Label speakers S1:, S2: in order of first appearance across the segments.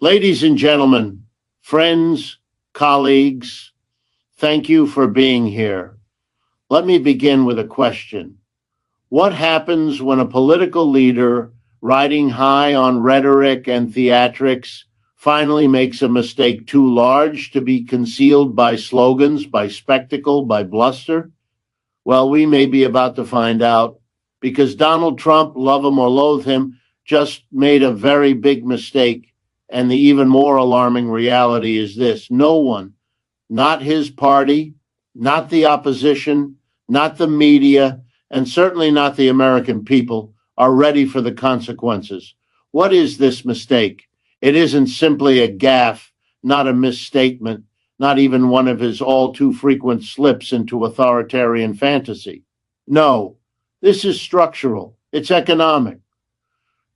S1: Ladies and gentlemen, friends, colleagues, thank you for being here. Let me begin with a question. What happens when a political leader riding high on rhetoric and theatrics finally makes a mistake too large to be concealed by slogans, by spectacle, by bluster? Well, we may be about to find out because Donald Trump, love him or loathe him, just made a very big mistake. And the even more alarming reality is this: no one, not his party, not the opposition, not the media, and certainly not the American people, are ready for the consequences. What is this mistake? It isn't simply a gaffe, not a misstatement, not even one of his all too frequent slips into authoritarian fantasy. No, this is structural. It's economic.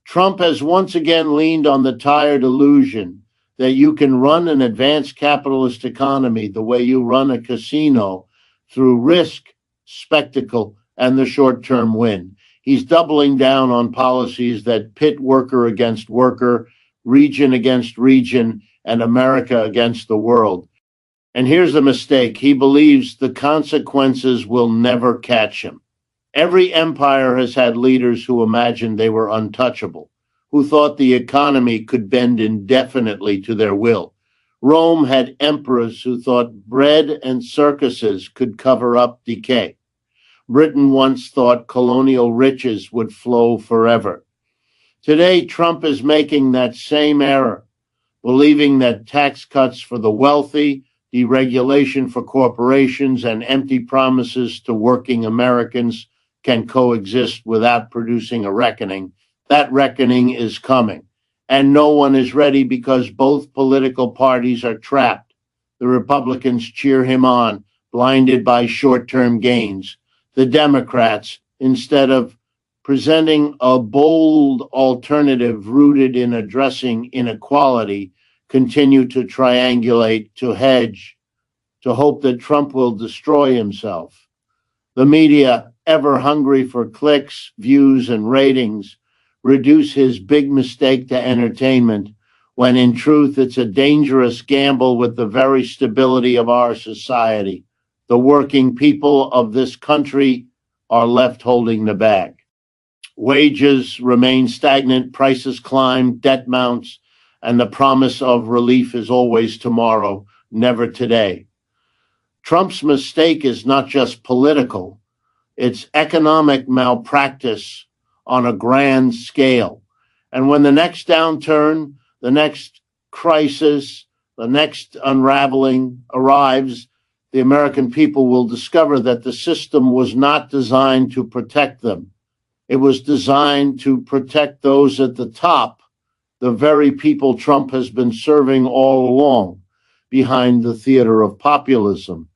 S1: Trump has once again leaned on the tired illusion that you can run an advanced capitalist economy the way you run a casino, through risk, spectacle, and the short-term win. He's doubling down on policies that pit worker against worker, region against region, and America against the world. And here's the mistake: he believes the consequences will never catch him. Every empire has had leaders who imagined they were untouchable, who thought the economy could bend indefinitely to their will. Rome had emperors who thought bread and circuses could cover up decay. Britain once thought colonial riches would flow forever. Today, Trump is making that same error, believing that tax cuts for the wealthy, deregulation for corporations, and empty promises to working Americans can coexist without producing a reckoning. That reckoning is coming, and no one is ready because both political parties are trapped. The Republicans cheer him on, blinded by short-term gains. The Democrats, instead of presenting a bold alternative rooted in addressing inequality, continue to triangulate, to hedge, to hope that Trump will destroy himself. The media, ever hungry for clicks, views, and ratings, reduce his big mistake to entertainment, when in truth it's a dangerous gamble with the very stability of our society. The working people of this country are left holding the bag. Wages remain stagnant, prices climb, debt mounts, and the promise of relief is always tomorrow, never today. Trump's mistake is not just political, it's economic malpractice on a grand scale. And when the next downturn, the next crisis, the next unraveling arrives, the American people will discover that the system was not designed to protect them. It was designed to protect those at the top, the very people Trump has been serving all along, behind the theater of populism.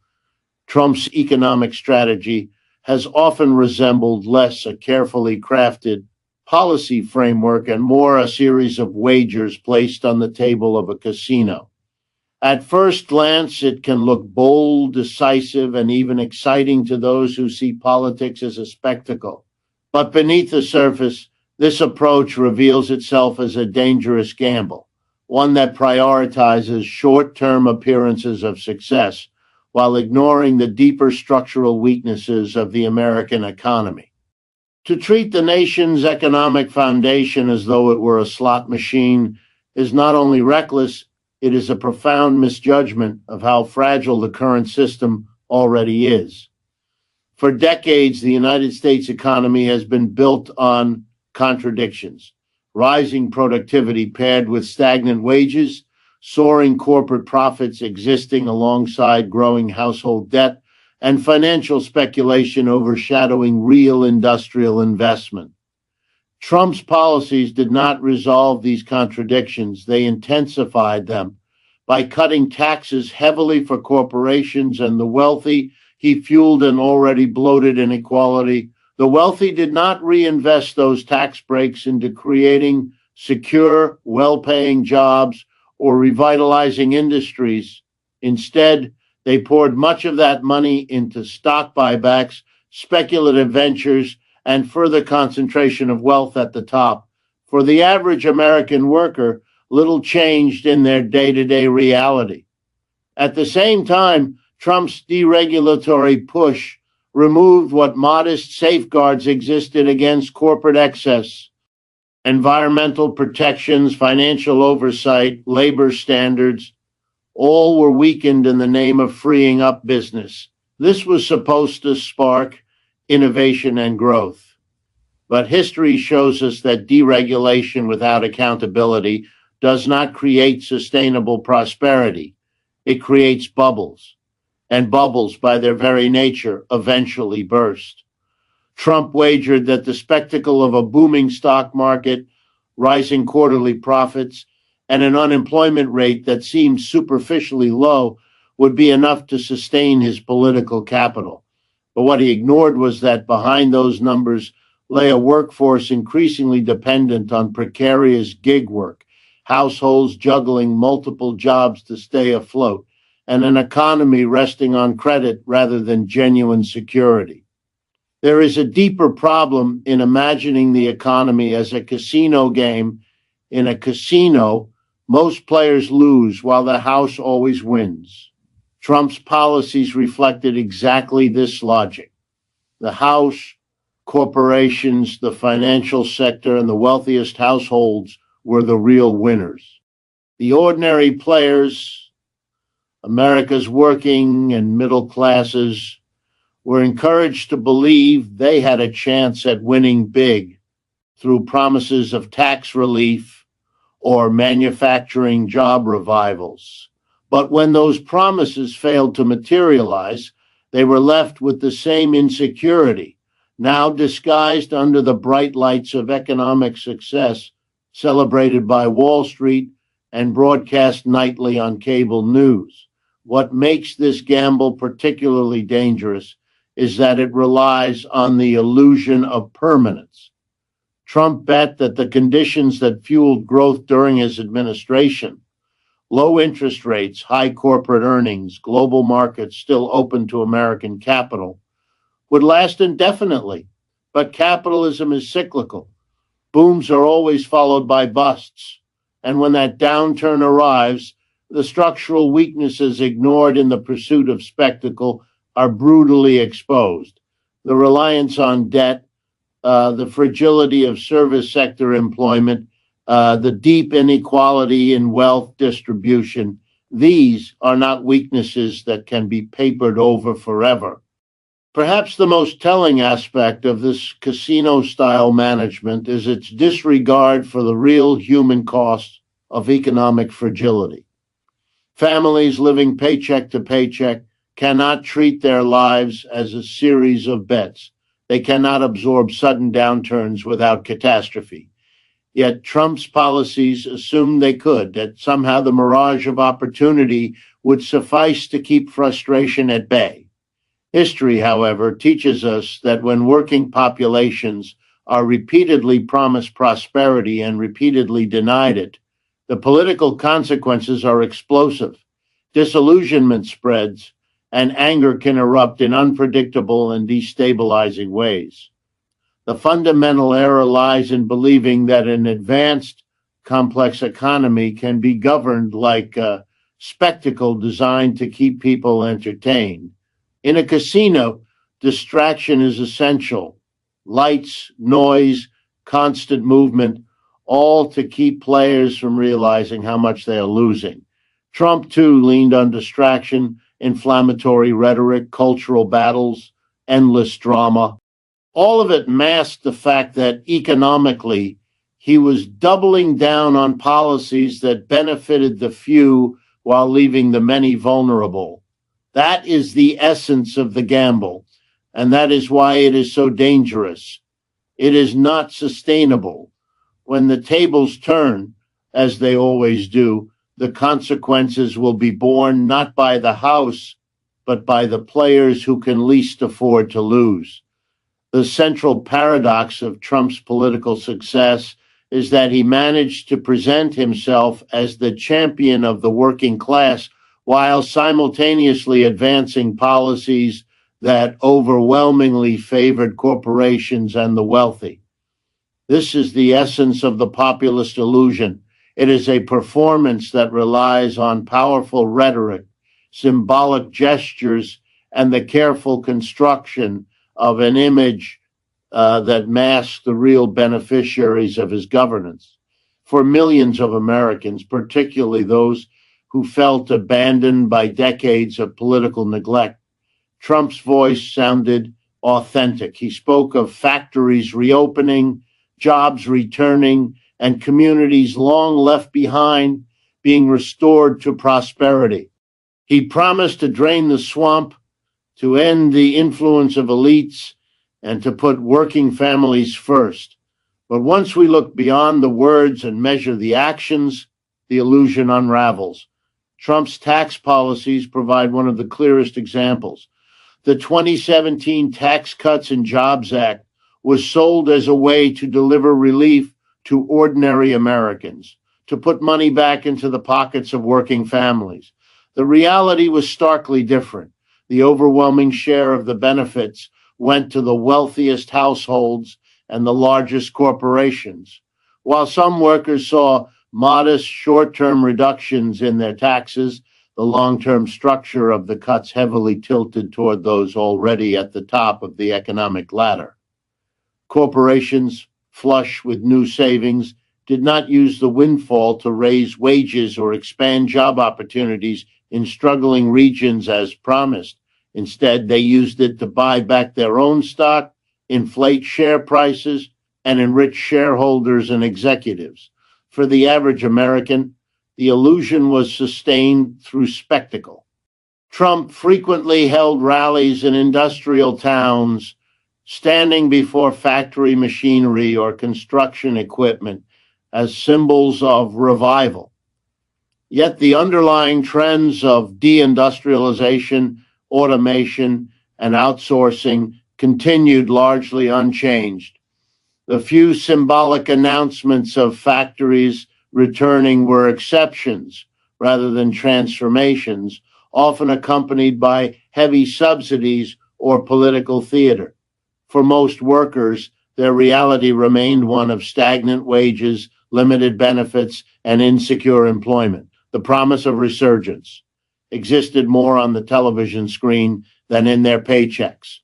S1: Trump's economic strategy has often resembled less a carefully crafted policy framework and more a series of wagers placed on the table of a casino. At first glance, it can look bold, decisive, and even exciting to those who see politics as a spectacle. But beneath the surface, this approach reveals itself as a dangerous gamble, one that prioritizes short-term appearances of success while ignoring the deeper structural weaknesses of the American economy. To treat the nation's economic foundation as though it were a slot machine is not only reckless, it is a profound misjudgment of how fragile the current system already is. For decades, the United States economy has been built on contradictions: rising productivity paired with stagnant wages, soaring corporate profits existing alongside growing household debt, and financial speculation overshadowing real industrial investment. Trump's policies did not resolve these contradictions. They intensified them. By cutting taxes heavily for corporations and the wealthy, he fueled an already bloated inequality. The wealthy did not reinvest those tax breaks into creating secure, well-paying jobs or revitalizing industries. Instead, they poured much of that money into stock buybacks, speculative ventures, and further concentration of wealth at the top. For the average American worker, little changed in their day-to-day reality. At the same time, Trump's deregulatory push removed what modest safeguards existed against corporate excess. Environmental protections, financial oversight, labor standards, all were weakened in the name of freeing up business. This was supposed to spark innovation and growth. But history shows us that deregulation without accountability does not create sustainable prosperity. It creates bubbles, and bubbles, by their very nature, eventually burst. Trump wagered that the spectacle of a booming stock market, rising quarterly profits, and an unemployment rate that seemed superficially low would be enough to sustain his political capital. But what he ignored was that behind those numbers lay a workforce increasingly dependent on precarious gig work, households juggling multiple jobs to stay afloat, and an economy resting on credit rather than genuine security. There is a deeper problem in imagining the economy as a casino game. In a casino, most players lose while the house always wins. Trump's policies reflected exactly this logic. The house, corporations, the financial sector, and the wealthiest households were the real winners. The ordinary players, America's working and middle classes, were encouraged to believe they had a chance at winning big through promises of tax relief or manufacturing job revivals. But when those promises failed to materialize, they were left with the same insecurity, now disguised under the bright lights of economic success celebrated by Wall Street and broadcast nightly on cable news. What makes this gamble particularly dangerous is that it relies on the illusion of permanence. Trump bet that the conditions that fueled growth during his administration, low interest rates, high corporate earnings, global markets still open to American capital, would last indefinitely. But capitalism is cyclical. Booms are always followed by busts. And when that downturn arrives, the structural weaknesses ignored in the pursuit of spectacle are brutally exposed. The reliance on debt, the fragility of service sector employment, the deep inequality in wealth distribution, these are not weaknesses that can be papered over forever. Perhaps the most telling aspect of this casino-style management is its disregard for the real human costs of economic fragility. Families living paycheck to paycheck cannot treat their lives as a series of bets. They cannot absorb sudden downturns without catastrophe. Yet Trump's policies assumed they could, that somehow the mirage of opportunity would suffice to keep frustration at bay. History, however, teaches us that when working populations are repeatedly promised prosperity and repeatedly denied it, the political consequences are explosive. Disillusionment spreads, and anger can erupt in unpredictable and destabilizing ways. The fundamental error lies in believing that an advanced, complex economy can be governed like a spectacle designed to keep people entertained. In a casino, distraction is essential. Lights, noise, constant movement, all to keep players from realizing how much they are losing. Trump, too, leaned on distraction, inflammatory rhetoric, cultural battles, endless drama. All of it masked the fact that economically, he was doubling down on policies that benefited the few while leaving the many vulnerable. That is the essence of the gamble, and that is why it is so dangerous. It is not sustainable. When the tables turn, as they always do, the consequences will be borne not by the House, but by the players who can least afford to lose. The central paradox of Trump's political success is that he managed to present himself as the champion of the working class while simultaneously advancing policies that overwhelmingly favored corporations and the wealthy. This is the essence of the populist illusion. It is a performance that relies on powerful rhetoric, symbolic gestures, and the careful construction of an image that masks the real beneficiaries of his governance. For millions of Americans, particularly those who felt abandoned by decades of political neglect, Trump's voice sounded authentic. He spoke of factories reopening, jobs returning, and communities long left behind being restored to prosperity. He promised to drain the swamp, to end the influence of elites, and to put working families first. But once we look beyond the words and measure the actions, the illusion unravels. Trump's tax policies provide one of the clearest examples. The 2017 Tax Cuts and Jobs Act was sold as a way to deliver relief to ordinary Americans, to put money back into the pockets of working families. The reality was starkly different. The overwhelming share of the benefits went to the wealthiest households and the largest corporations. While some workers saw modest short-term reductions in their taxes, the long-term structure of the cuts heavily tilted toward those already at the top of the economic ladder. Corporations, flush with new savings, did not use the windfall to raise wages or expand job opportunities in struggling regions as promised. Instead, they used it to buy back their own stock, inflate share prices, and enrich shareholders and executives. For the average American, the illusion was sustained through spectacle. Trump frequently held rallies in industrial towns, standing before factory machinery or construction equipment as symbols of revival. Yet the underlying trends of deindustrialization, automation, and outsourcing continued largely unchanged. The few symbolic announcements of factories returning were exceptions rather than transformations, often accompanied by heavy subsidies or political theater. For most workers, their reality remained one of stagnant wages, limited benefits, and insecure employment. The promise of resurgence existed more on the television screen than in their paychecks.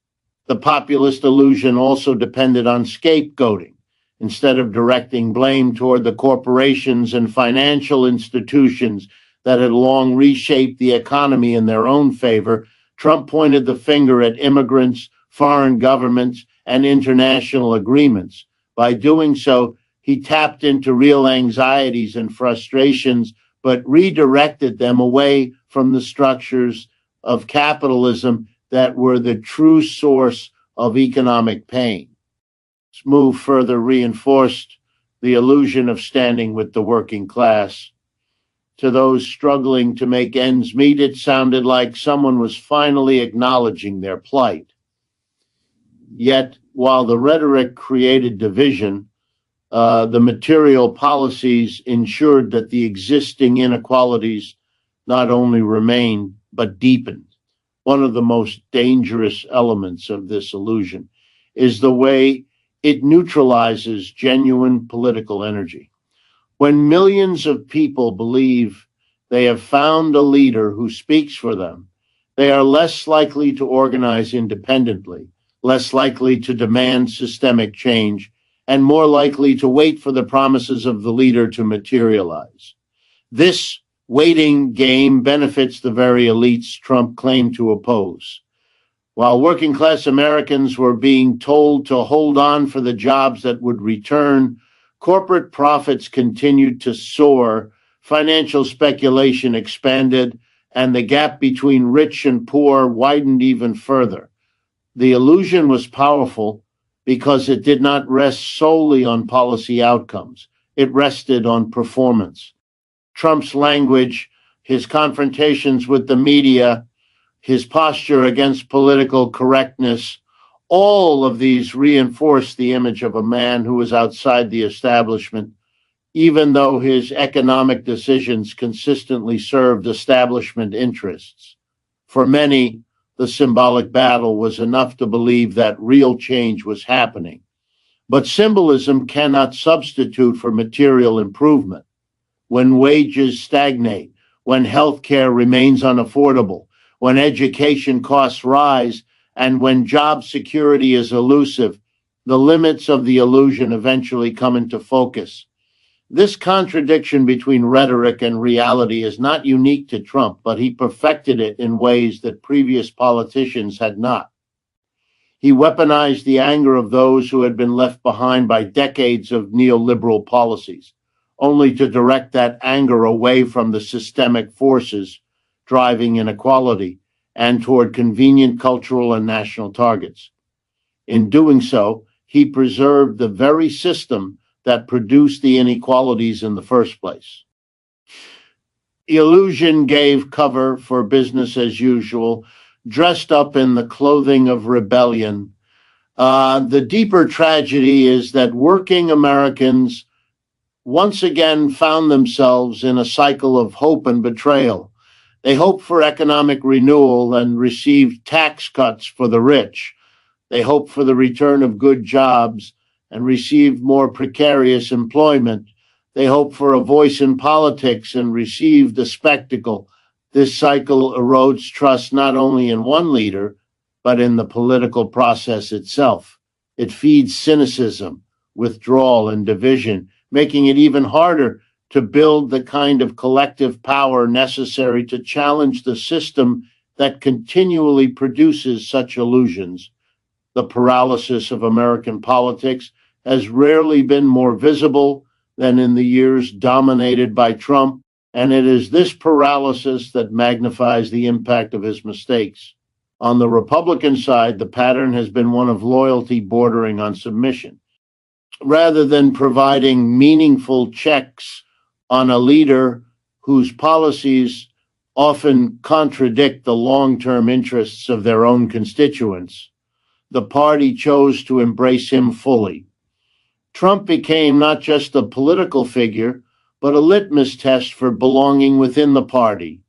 S1: The populist illusion also depended on scapegoating. Instead of directing blame toward the corporations and financial institutions that had long reshaped the economy in their own favor, Trump pointed the finger at immigrants, foreign governments, and international agreements. By doing so, he tapped into real anxieties and frustrations, but redirected them away from the structures of capitalism that were the true source of economic pain. This move further reinforced the illusion of standing with the working class. To those struggling to make ends meet, it sounded like someone was finally acknowledging their plight. Yet, while the rhetoric created division, the material policies ensured that the existing inequalities not only remained, but deepened. One of the most dangerous elements of this illusion is the way it neutralizes genuine political energy. When millions of people believe they have found a leader who speaks for them, they are less likely to organize independently, less likely to demand systemic change, and more likely to wait for the promises of the leader to materialize. This waiting game benefits the very elites Trump claimed to oppose. While working class Americans were being told to hold on for the jobs that would return, corporate profits continued to soar, financial speculation expanded, and the gap between rich and poor widened even further. The illusion was powerful because it did not rest solely on policy outcomes. It rested on performance. Trump's language, his confrontations with the media, his posture against political correctness, all of these reinforce the image of a man who was outside the establishment, even though his economic decisions consistently served establishment interests. For many, the symbolic battle was enough to believe that real change was happening. But symbolism cannot substitute for material improvement. when wages stagnate, when healthcare remains unaffordable, when education costs rise, and when job security is elusive, the limits of the illusion eventually come into focus. This contradiction between rhetoric and reality is not unique to Trump, but he perfected it in ways that previous politicians had not. He weaponized the anger of those who had been left behind by decades of neoliberal policies, only to direct that anger away from the systemic forces driving inequality and toward convenient cultural and national targets. In doing so, he preserved the very system that produced the inequalities in the first place. Illusion gave cover for business as usual, dressed up in the clothing of rebellion. The deeper tragedy is that working Americans once again found themselves in a cycle of hope and betrayal. They hoped for economic renewal and received tax cuts for the rich. They hoped for the return of good jobs and received more precarious employment. They hoped for a voice in politics and received a spectacle. This cycle erodes trust not only in one leader, but in the political process itself. It feeds cynicism, withdrawal, and division, making it even harder to build the kind of collective power necessary to challenge the system that continually produces such illusions. The paralysis of American politics has rarely been more visible than in the years dominated by Trump, and it is this paralysis that magnifies the impact of his mistakes. On the Republican side, the pattern has been one of loyalty bordering on submission. Rather than providing meaningful checks on a leader whose policies often contradict the long-term interests of their own constituents, the party chose to embrace him fully. Trump became not just a political figure, but a litmus test for belonging within the party.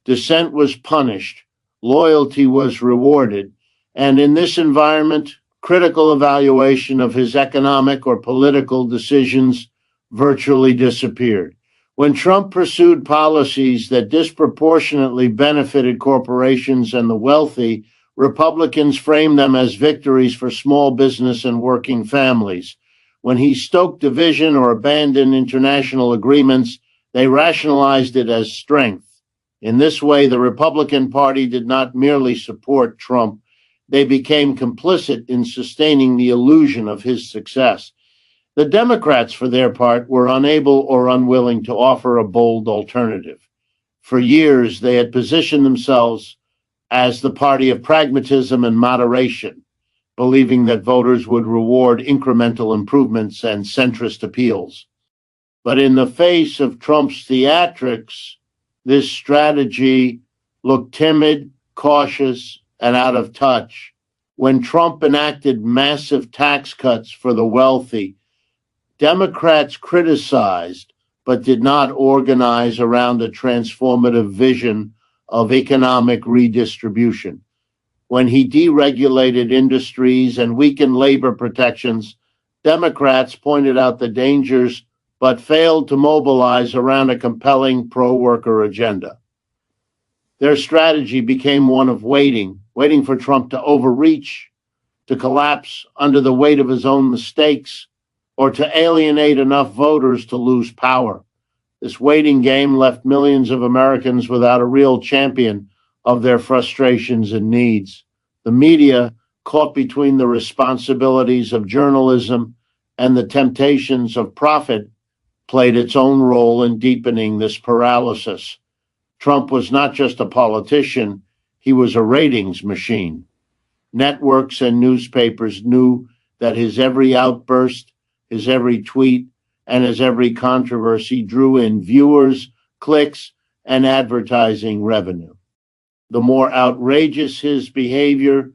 S1: Dissent was punished, loyalty was rewarded, and in this environment, critical evaluation of his economic or political decisions virtually disappeared. When Trump pursued policies that disproportionately benefited corporations and the wealthy, Republicans framed them as victories for small business and working families. When he stoked division or abandoned international agreements, they rationalized it as strength. In this way, the Republican Party did not merely support Trump, they became complicit in sustaining the illusion of his success. The Democrats, for their part, were unable or unwilling to offer a bold alternative. For years, they had positioned themselves as the party of pragmatism and moderation, believing that voters would reward incremental improvements and centrist appeals. But in the face of Trump's theatrics, this strategy looked timid, cautious, and out of touch. When Trump enacted massive tax cuts for the wealthy, Democrats criticized but did not organize around a transformative vision of economic redistribution. When he deregulated industries and weakened labor protections, Democrats pointed out the dangers but failed to mobilize around a compelling pro-worker agenda. Their strategy became one of waiting for Trump to overreach, to collapse under the weight of his own mistakes, or to alienate enough voters to lose power. This waiting game left millions of Americans without a real champion of their frustrations and needs. The media, caught between the responsibilities of journalism and the temptations of profit, played its own role in deepening this paralysis. Trump was not just a politician, he was a ratings machine. Networks and newspapers knew that his every outburst, his every tweet, and his every controversy drew in viewers, clicks, and advertising revenue. The more outrageous his behavior,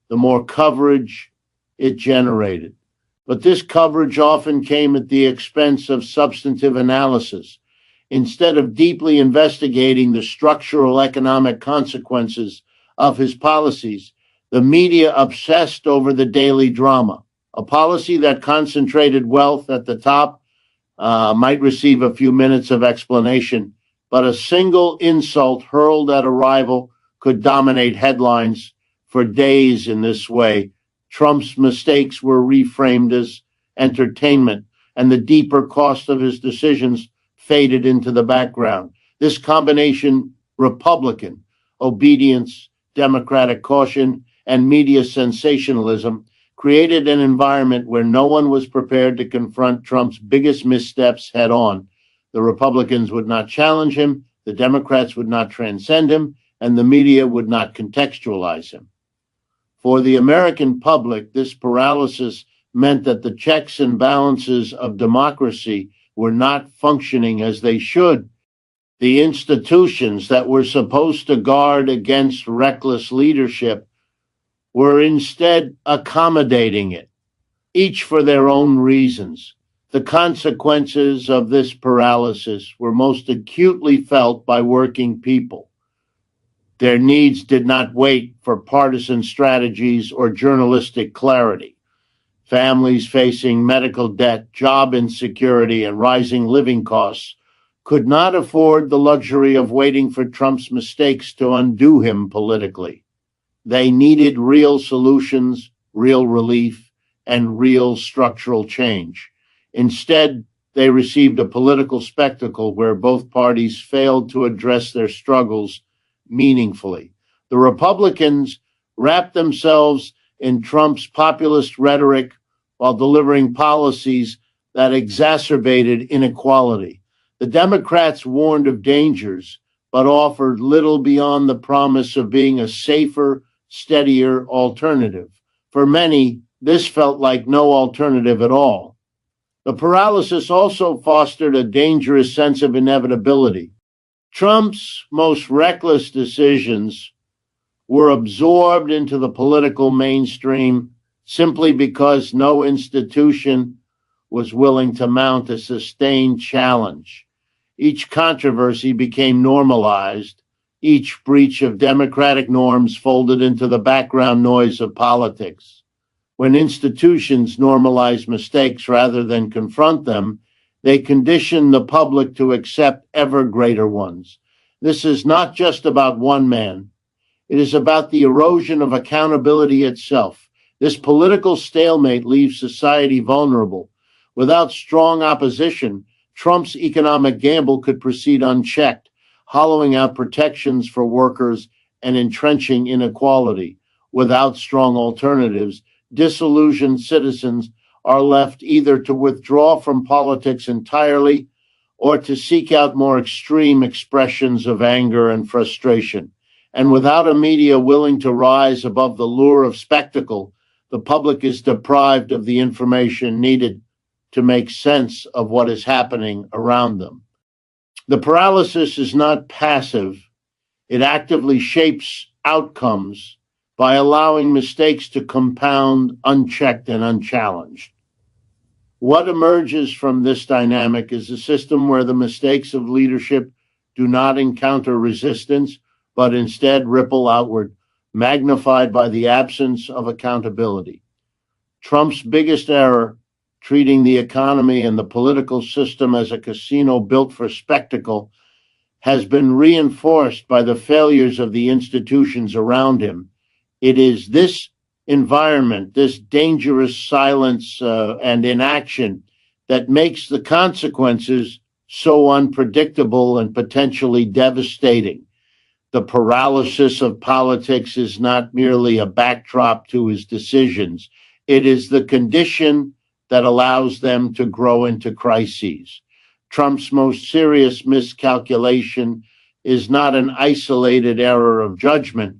S1: the more coverage it generated. But this coverage often came at the expense of substantive analysis. Instead of deeply investigating the structural economic consequences of his policies, the media obsessed over the daily drama. A policy that concentrated wealth at the top might receive a few minutes of explanation, but a single insult hurled at a rival could dominate headlines for days in this way. Trump's mistakes were reframed as entertainment, and the deeper cost of his decisions faded into the background. This combination, Republican obedience, Democratic caution, and media sensationalism, created an environment where no one was prepared to confront Trump's biggest missteps head on. The Republicans would not challenge him, the Democrats would not transcend him, and the media would not contextualize him. For the American public, this paralysis meant that the checks and balances of democracy were not functioning as they should. The institutions that were supposed to guard against reckless leadership were instead accommodating it, each for their own reasons. The consequences of this paralysis were most acutely felt by working people. Their needs did not wait for partisan strategies or journalistic clarity. Families facing medical debt, job insecurity, and rising living costs could not afford the luxury of waiting for Trump's mistakes to undo him politically. They needed real solutions, real relief, and real structural change. Instead, they received a political spectacle where both parties failed to address their struggles meaningfully. The Republicans wrapped themselves in Trump's populist rhetoric while delivering policies that exacerbated inequality. The Democrats warned of dangers, but offered little beyond the promise of being a safer, steadier alternative. For many, this felt like no alternative at all. The paralysis also fostered a dangerous sense of inevitability. Trump's most reckless decisions were absorbed into the political mainstream simply because no institution was willing to mount a sustained challenge. Each controversy became normalized. Each breach of democratic norms folded into the background noise of politics. When institutions normalize mistakes rather than confront them, they condition the public to accept ever greater ones. This is not just about one man. It is about the erosion of accountability itself. This political stalemate leaves society vulnerable. Without strong opposition, Trump's economic gamble could proceed unchecked, hollowing out protections for workers and entrenching inequality. Without strong alternatives, disillusioned citizens are left either to withdraw from politics entirely or to seek out more extreme expressions of anger and frustration. And without a media willing to rise above the lure of spectacle, the public is deprived of the information needed to make sense of what is happening around them. The paralysis is not passive. It actively shapes outcomes by allowing mistakes to compound unchecked and unchallenged. What emerges from this dynamic is a system where the mistakes of leadership do not encounter resistance, but instead ripple outward, magnified by the absence of accountability. Trump's biggest error, treating the economy and the political system as a casino built for spectacle, has been reinforced by the failures of the institutions around him. It is this environment, this dangerous silence and inaction that makes the consequences so unpredictable and potentially devastating. The paralysis of politics is not merely a backdrop to his decisions. It is the condition that allows them to grow into crises. Trump's most serious miscalculation is not an isolated error of judgment,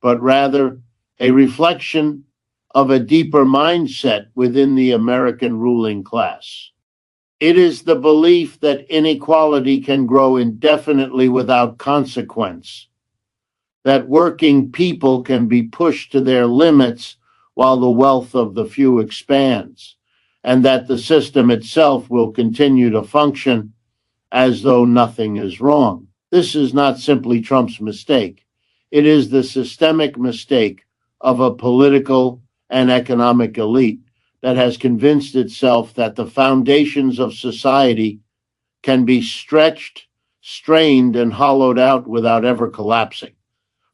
S1: but rather a reflection of a deeper mindset within the American ruling class. It is the belief that inequality can grow indefinitely without consequence, that working people can be pushed to their limits while the wealth of the few expands, and that the system itself will continue to function as though nothing is wrong. This is not simply Trump's mistake. It is the systemic mistake of a political and economic elite that has convinced itself that the foundations of society can be stretched, strained, and hollowed out without ever collapsing.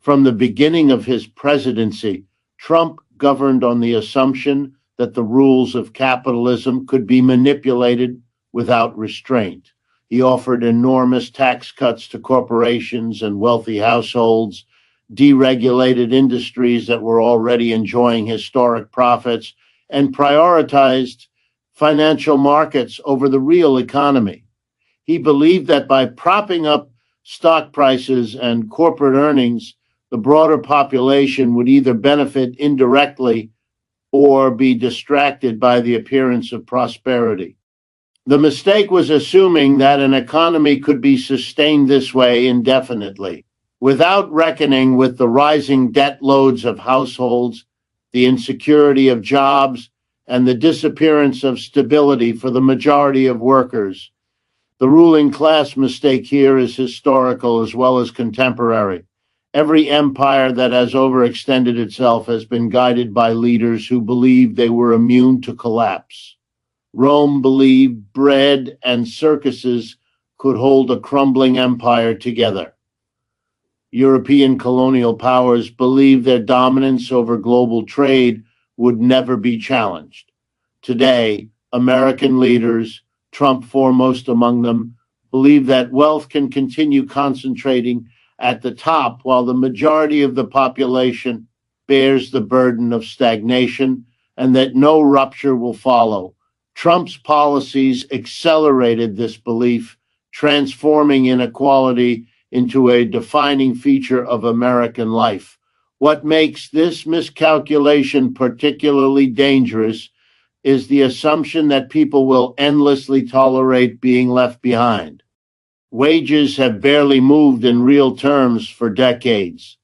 S1: From the beginning of his presidency, Trump governed on the assumption that the rules of capitalism could be manipulated without restraint. He offered enormous tax cuts to corporations and wealthy households, deregulated industries that were already enjoying historic profits, and prioritized financial markets over the real economy. He believed that by propping up stock prices and corporate earnings, the broader population would either benefit indirectly or be distracted by the appearance of prosperity. The mistake was assuming that an economy could be sustained this way indefinitely, without reckoning with the rising debt loads of households, the insecurity of jobs, and the disappearance of stability for the majority of workers. The ruling class mistake here is historical as well as contemporary. Every empire that has overextended itself has been guided by leaders who believed they were immune to collapse. Rome believed bread and circuses could hold a crumbling empire together. European colonial powers believed their dominance over global trade would never be challenged. Today, American leaders, Trump foremost among them, believe that wealth can continue concentrating at the top while the majority of the population bears the burden of stagnation and that no rupture will follow. Trump's policies accelerated this belief, transforming inequality into a defining feature of American life. What makes this miscalculation particularly dangerous is the assumption that people will endlessly tolerate being left behind. Wages have barely moved in real terms for decades,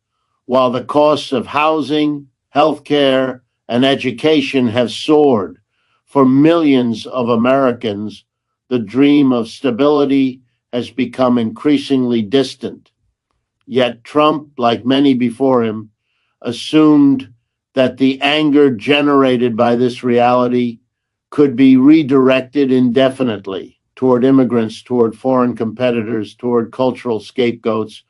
S1: while the costs of housing, healthcare, and education have soared. For millions of Americans, the dream of stability has become increasingly distant. Yet Trump, like many before him, assumed that the anger generated by this reality could be redirected indefinitely toward immigrants, toward foreign competitors, toward cultural scapegoats,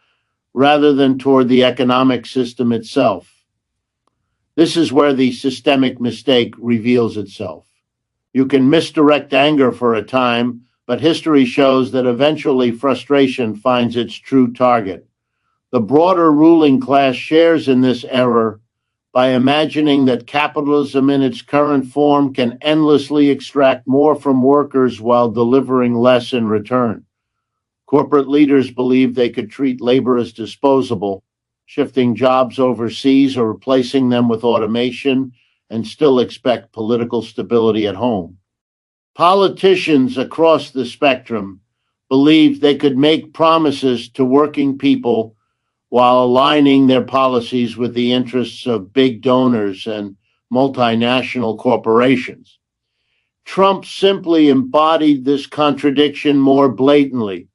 S1: rather than toward the economic system itself. This is where the systemic mistake reveals itself. You can misdirect anger for a time, but history shows that eventually frustration finds its true target. The broader ruling class shares in this error by imagining that capitalism in its current form can endlessly extract more from workers while delivering less in return. Corporate leaders believe they could treat labor as disposable, shifting jobs overseas or replacing them with automation, and still expect political stability at home. Politicians across the spectrum believed they could make promises to working people while aligning their policies with the interests of big donors and multinational corporations. Trump simply embodied this contradiction more blatantly.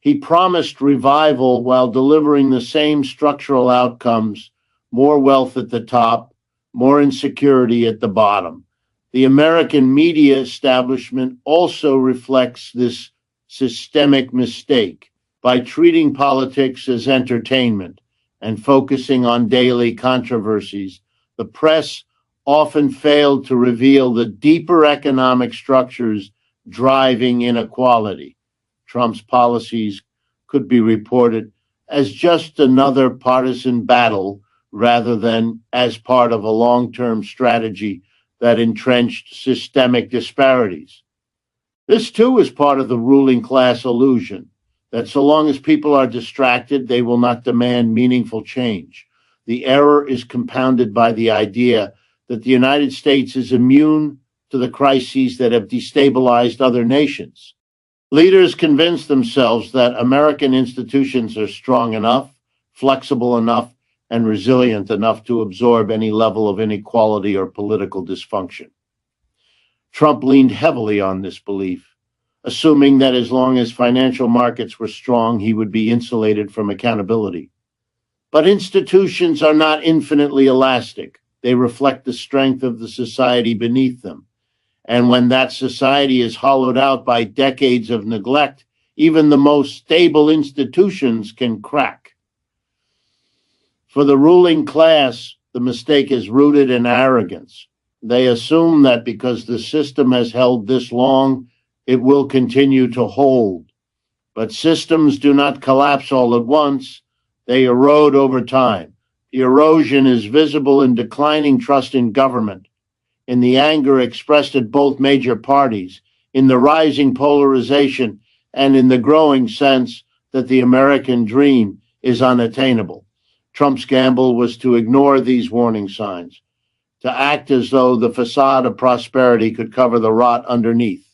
S1: He promised revival while delivering the same structural outcomes: more wealth at the top, more insecurity at the bottom. The American media establishment also reflects this systemic mistake. By treating politics as entertainment and focusing on daily controversies, the press often failed to reveal the deeper economic structures driving inequality. Trump's policies could be reported as just another partisan battle rather than as part of a long-term strategy that entrenched systemic disparities. This too is part of the ruling class illusion that so long as people are distracted, they will not demand meaningful change. The error is compounded by the idea that the United States is immune to the crises that have destabilized other nations. Leaders convince themselves that American institutions are strong enough, flexible enough, and resilient enough to absorb any level of inequality or political dysfunction. Trump leaned heavily on this belief, assuming that as long as financial markets were strong, he would be insulated from accountability. But institutions are not infinitely elastic. They reflect the strength of the society beneath them. And when that society is hollowed out by decades of neglect, even the most stable institutions can crack. For the ruling class, the mistake is rooted in arrogance. They assume that because the system has held this long, it will continue to hold. But systems do not collapse all at once. They erode over time. The erosion is visible in declining trust in government, in the anger expressed at both major parties, in the rising polarization, and in the growing sense that the American dream is unattainable. Trump's gamble was to ignore these warning signs, to act as though the facade of prosperity could cover the rot underneath.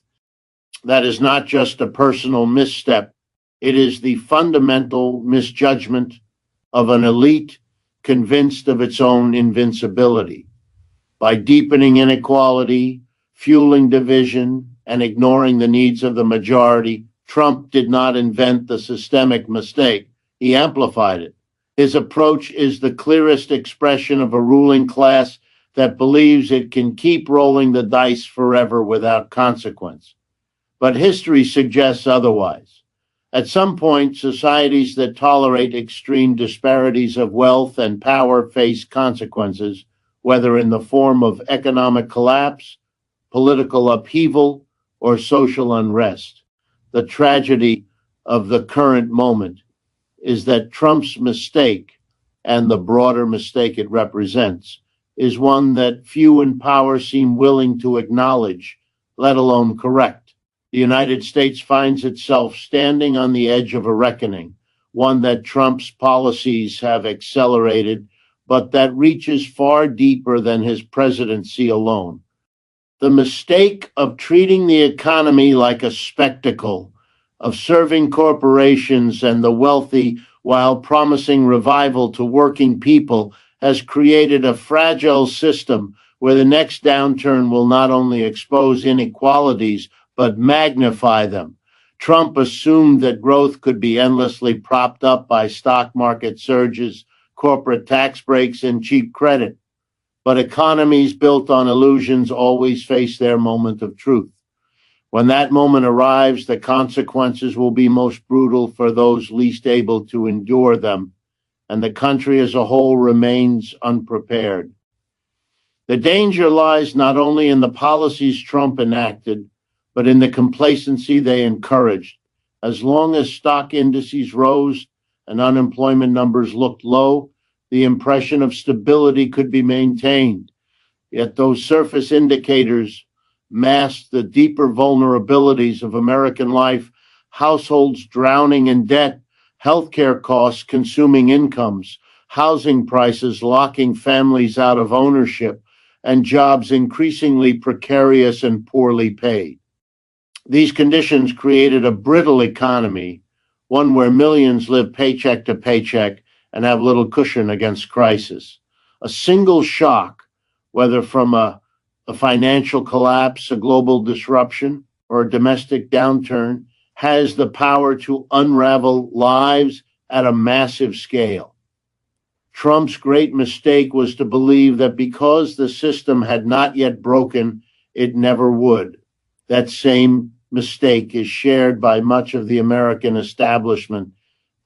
S1: That is not just a personal misstep. It is the fundamental misjudgment of an elite convinced of its own invincibility. By deepening inequality, fueling division, and ignoring the needs of the majority, Trump did not invent the systemic mistake. He amplified it. His approach is the clearest expression of a ruling class that believes it can keep rolling the dice forever without consequence. But history suggests otherwise. At some point, societies that tolerate extreme disparities of wealth and power face consequences, whether in the form of economic collapse, political upheaval, or social unrest. The tragedy of the current moment is that Trump's mistake, and the broader mistake it represents, is one that few in power seem willing to acknowledge, let alone correct. The United States finds itself standing on the edge of a reckoning, one that Trump's policies have accelerated, but that reaches far deeper than his presidency alone. The mistake of treating the economy like a spectacle, of serving corporations and the wealthy while promising revival to working people, has created a fragile system where the next downturn will not only expose inequalities, but magnify them. Trump assumed that growth could be endlessly propped up by stock market surges, corporate tax breaks, and cheap credit. But economies built on illusions always face their moment of truth. When that moment arrives, the consequences will be most brutal for those least able to endure them, and the country as a whole remains unprepared. The danger lies not only in the policies Trump enacted, but in the complacency they encouraged. As long as stock indices rose and unemployment numbers looked low, the impression of stability could be maintained. Yet those surface indicators masked the deeper vulnerabilities of American life, households drowning in debt, healthcare costs consuming incomes, housing prices locking families out of ownership, and jobs increasingly precarious and poorly paid. These conditions created a brittle economy, one where millions live paycheck to paycheck and have little cushion against crisis. A single shock, whether from a financial collapse, a global disruption, or a domestic downturn, has the power to unravel lives at a massive scale. Trump's great mistake was to believe that because the system had not yet broken, it never would. That same mistake is shared by much of the American establishment.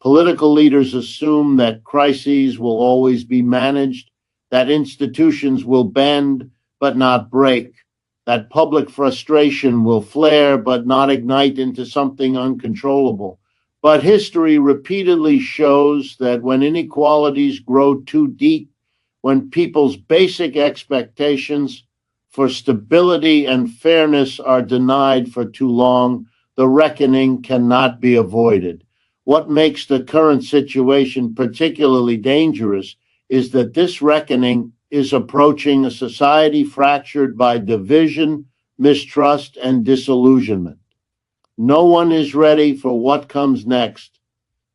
S1: Political leaders assume that crises will always be managed, that institutions will bend but not break, that public frustration will flare but not ignite into something uncontrollable. But history repeatedly shows that when inequalities grow too deep, when people's basic expectations for stability and fairness are denied for too long, the reckoning cannot be avoided. What makes the current situation particularly dangerous is that this reckoning is approaching a society fractured by division, mistrust, and disillusionment. No one is ready for what comes next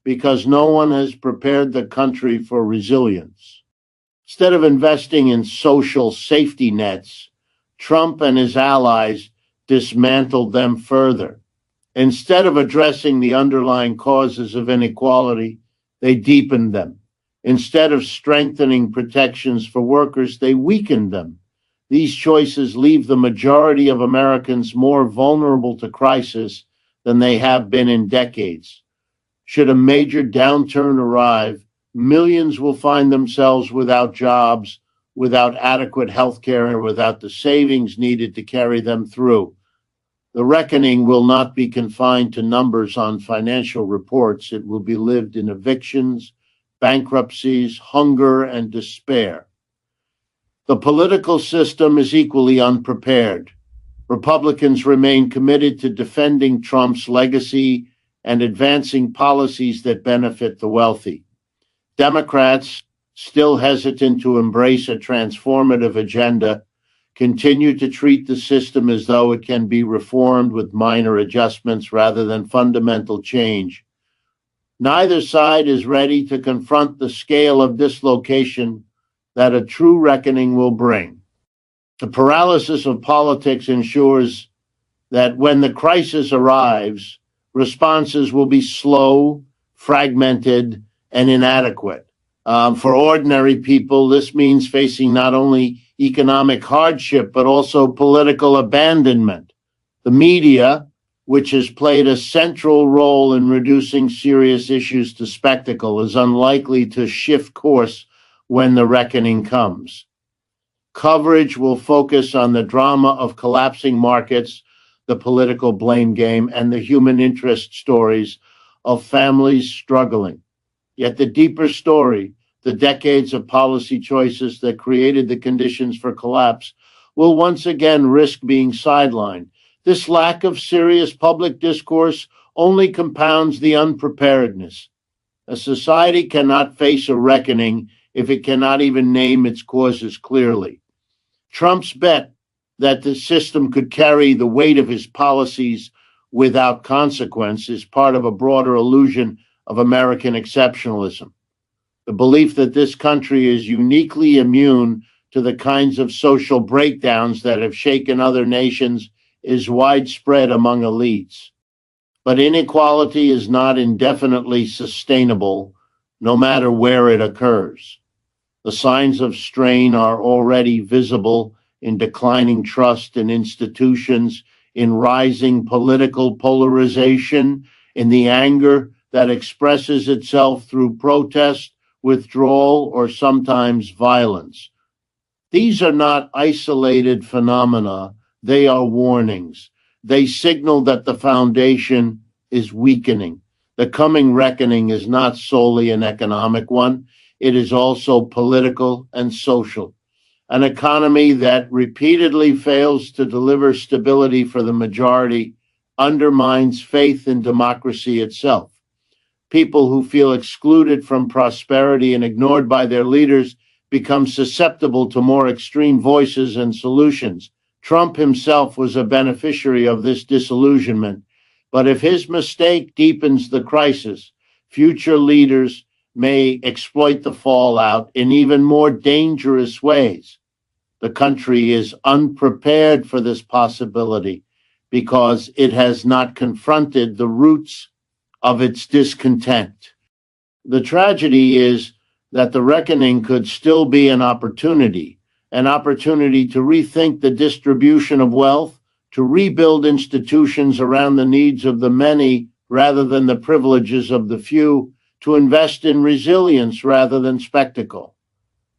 S1: because no one has prepared the country for resilience. Instead of investing in social safety nets, Trump and his allies dismantled them further. Instead of addressing the underlying causes of inequality, they deepened them. Instead of strengthening protections for workers, they weakened them. These choices leave the majority of Americans more vulnerable to crisis than they have been in decades. Should a major downturn arrive, millions will find themselves without jobs, without adequate health care, and without the savings needed to carry them through. The reckoning will not be confined to numbers on financial reports. It will be lived in evictions, bankruptcies, hunger, and despair. The political system is equally unprepared. Republicans remain committed to defending Trump's legacy and advancing policies that benefit the wealthy. Democrats, still hesitant to embrace a transformative agenda, continue to treat the system as though it can be reformed with minor adjustments rather than fundamental change. Neither side is ready to confront the scale of dislocation that a true reckoning will bring. The paralysis of politics ensures that when the crisis arrives, responses will be slow, fragmented, and inadequate. For ordinary people, this means facing not only economic hardship, but also political abandonment. The media, which has played a central role in reducing serious issues to spectacle, is unlikely to shift course when the reckoning comes. Coverage will focus on the drama of collapsing markets, the political blame game, and the human interest stories of families struggling. Yet the deeper story, the decades of policy choices that created the conditions for collapse, will once again risk being sidelined. This lack of serious public discourse only compounds the unpreparedness. A society cannot face a reckoning if it cannot even name its causes clearly. Trump's bet that the system could carry the weight of his policies without consequence is part of a broader illusion of American exceptionalism. The belief that this country is uniquely immune to the kinds of social breakdowns that have shaken other nations is widespread among elites. But inequality is not indefinitely sustainable, no matter where it occurs. The signs of strain are already visible in declining trust in institutions, in rising political polarization, in the anger that expresses itself through protest, withdrawal, or sometimes violence. These are not isolated phenomena, they are warnings. They signal that the foundation is weakening. The coming reckoning is not solely an economic one, it is also political and social. An economy that repeatedly fails to deliver stability for the majority undermines faith in democracy itself. People who feel excluded from prosperity and ignored by their leaders become susceptible to more extreme voices and solutions. Trump himself was a beneficiary of this disillusionment, but if his mistake deepens the crisis, future leaders may exploit the fallout in even more dangerous ways. The country is unprepared for this possibility because it has not confronted the roots of its discontent. The tragedy is that the reckoning could still be an opportunity to rethink the distribution of wealth, to rebuild institutions around the needs of the many rather than the privileges of the few, to invest in resilience rather than spectacle.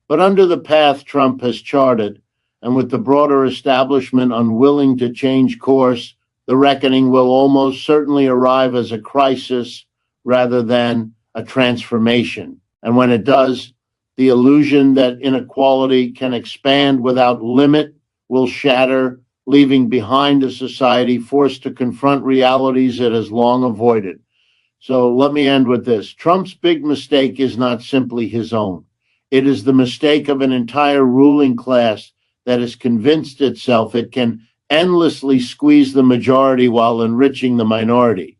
S1: But under the path Trump has charted, and with the broader establishment unwilling to change course, the reckoning will almost certainly arrive as a crisis rather than a transformation. And when it does, the illusion that inequality can expand without limit will shatter, leaving behind a society forced to confront realities it has long avoided. So let me end with this. Trump's big mistake is not simply his own. It is the mistake of an entire ruling class that has convinced itself it can endlessly squeeze the majority while enriching the minority.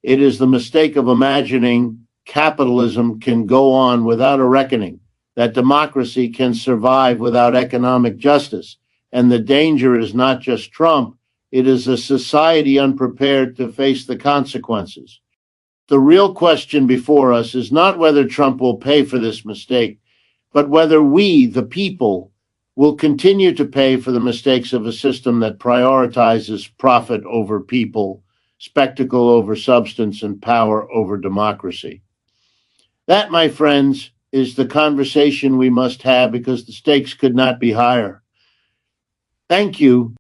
S1: It is the mistake of imagining capitalism can go on without a reckoning, that democracy can survive without economic justice. And the danger is not just Trump, it is a society unprepared to face the consequences. The real question before us is not whether Trump will pay for this mistake, but whether we, the people, will continue to pay for the mistakes of a system that prioritizes profit over people, spectacle over substance, and power over democracy. That, my friends, is the conversation we must have because the stakes could not be higher. Thank you